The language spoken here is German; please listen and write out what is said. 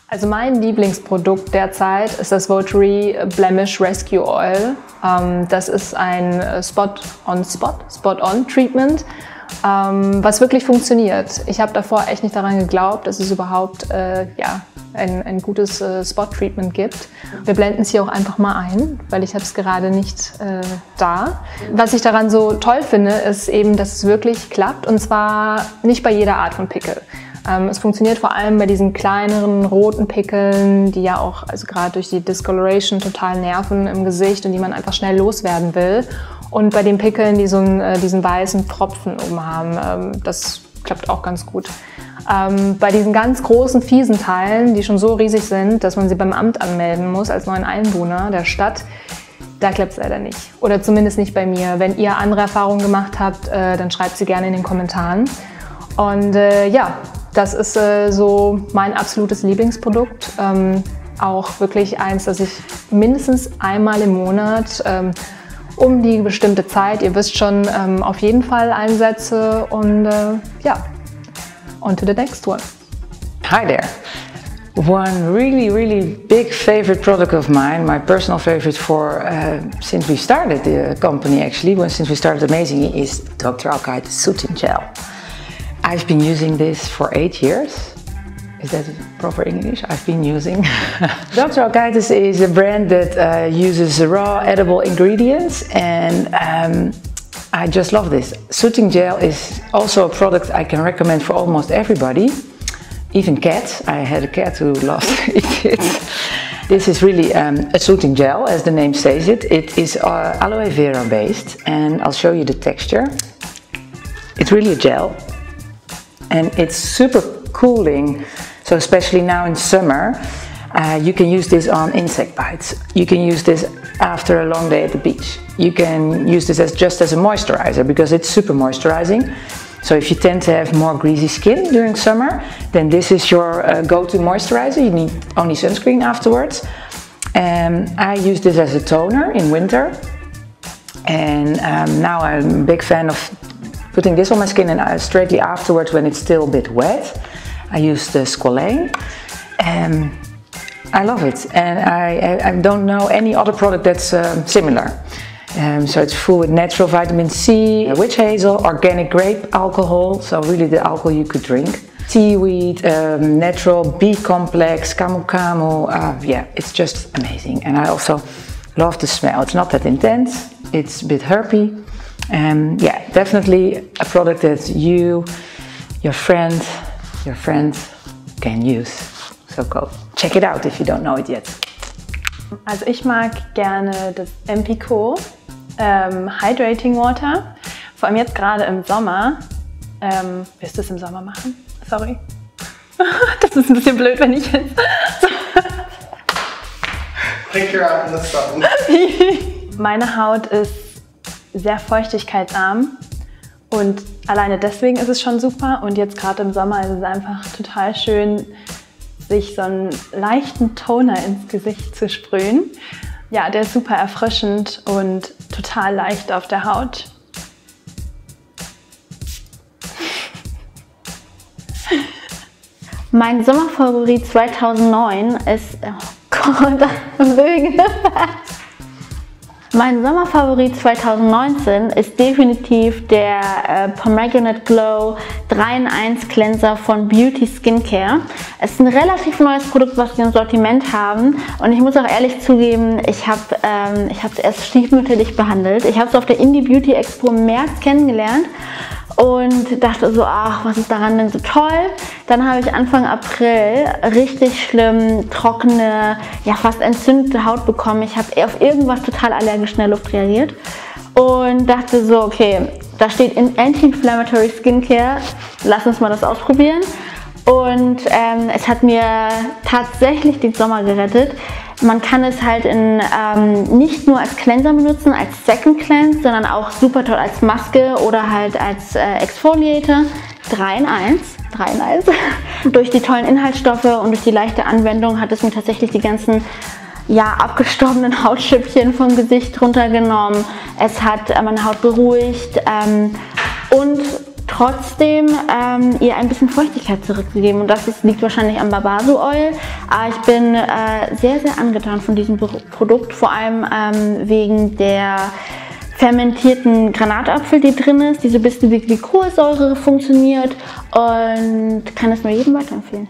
Also mein Lieblingsprodukt derzeit ist das Votary Blemish Rescue Oil. Das ist ein Spot-on-Treatment, was wirklich funktioniert. Ich habe davor echt nicht daran geglaubt, dass es überhaupt ein gutes Spot-Treatment gibt. Wir blenden es hier auch einfach mal ein, weil ich habe es gerade nicht da. Was ich daran so toll finde, ist eben, dass es wirklich klappt, und zwar nicht bei jeder Art von Pickel. Es funktioniert vor allem bei diesen kleineren roten Pickeln, die ja auch, also gerade durch die Discoloration, total nerven im Gesicht und die man einfach schnell loswerden will. Und bei den Pickeln, die so diesen weißen Tropfen oben haben, das klappt auch ganz gut. Bei diesen ganz großen, fiesen Teilen, die schon so riesig sind, dass man sie beim Amt anmelden muss als neuen Einwohner der Stadt, da klappt es leider nicht. Oder zumindest nicht bei mir. Wenn ihr andere Erfahrungen gemacht habt, dann schreibt sie gerne in den Kommentaren. Und ja, das ist so mein absolutes Lieblingsprodukt. Auch wirklich eins, das ich mindestens einmal im Monat um die bestimmte Zeit, ihr wisst schon, auf jeden Fall einsetze. Und ja, on to the next one. Hi there. One really big favorite product of mine, my personal favorite for since we started the company actually, since we started Amazing, is Dr. Alkaid Soothing Gel. I've been using this for 8 years. Is that proper English? I've been using. Dr. Alkaid is a brand that uses raw edible ingredients, and I just love this. Soothing Gel is also a product I can recommend for almost everybody, even cats. I had a cat who loved to eat it. This is really a soothing gel, as the name says it. It is aloe vera based, and I'll show you the texture. It's really a gel. And it's super cooling, so especially now in summer, you can use this on insect bites. You can use this after a long day at the beach. You can use this just as a moisturizer because it's super moisturizing. So if you tend to have more greasy skin during summer, then this is your go-to moisturizer. You need only sunscreen afterwards. I use this as a toner in winter. And now I'm a big fan of putting this on my skin, and straightly afterwards, when it's still a bit wet, I use the Squalane. I love it, and I don't know any other product that's similar. So it's full with natural vitamin C, witch hazel, organic grape alcohol, so really the alcohol you could drink. Seaweed, natural B complex, camu camu, yeah, it's just amazing. And I also love the smell. It's not that intense, it's a bit herby. Yeah, definitely a product that you, your friend can use. So go check it out if you don't know it yet. Also ich mag gerne das Empico Hydrating Water, vor allem jetzt gerade im Sommer. Willst du es im Sommer machen? Sorry. Das ist ein bisschen blöd, wenn ich jetzt... Pick her out in the sun. Meine Haut ist sehr feuchtigkeitsarm und alleine deswegen ist es schon super, und jetzt gerade im Sommer ist es einfach total schön, sich so einen leichten Toner ins Gesicht zu sprühen. Ja, der ist super erfrischend und total leicht auf der Haut. Mein Sommerfavorit 2009 ist... Oh Gott, Mein Sommerfavorit 2019 ist definitiv der Pomegranate Glow 3-in-1 Cleanser von Beauty Skincare. Es ist ein relativ neues Produkt, was wir im Sortiment haben, und ich muss auch ehrlich zugeben, ich habe es erst stiefmütterlich behandelt. Ich habe es auf der Indie Beauty Expo im März kennengelernt und dachte so, ach, was ist daran denn so toll? Dann habe ich Anfang April richtig schlimm trockene, ja fast entzündete Haut bekommen. Ich habe auf irgendwas total allergisch in der Luft reagiert und dachte so, okay, da steht Anti-Inflammatory Skincare, lass uns mal das ausprobieren. Und es hat mir tatsächlich den Sommer gerettet. Man kann es halt nicht nur als Cleanser benutzen, als Second Cleanse, sondern auch super toll als Maske oder halt als Exfoliator. 3-in-1. Durch die tollen Inhaltsstoffe und durch die leichte Anwendung hat es mir tatsächlich die ganzen abgestorbenen Hautschüppchen vom Gesicht runtergenommen. Es hat meine Haut beruhigt und trotzdem ihr ein bisschen Feuchtigkeit zurückzugeben. Und das liegt wahrscheinlich am Barbaso Oil. Aber ich bin sehr, sehr angetan von diesem Produkt, vor allem wegen der fermentierten Granatapfel, die drin ist, die so ein bisschen wie Kohlensäure funktioniert, und kann es nur jedem weiterempfehlen.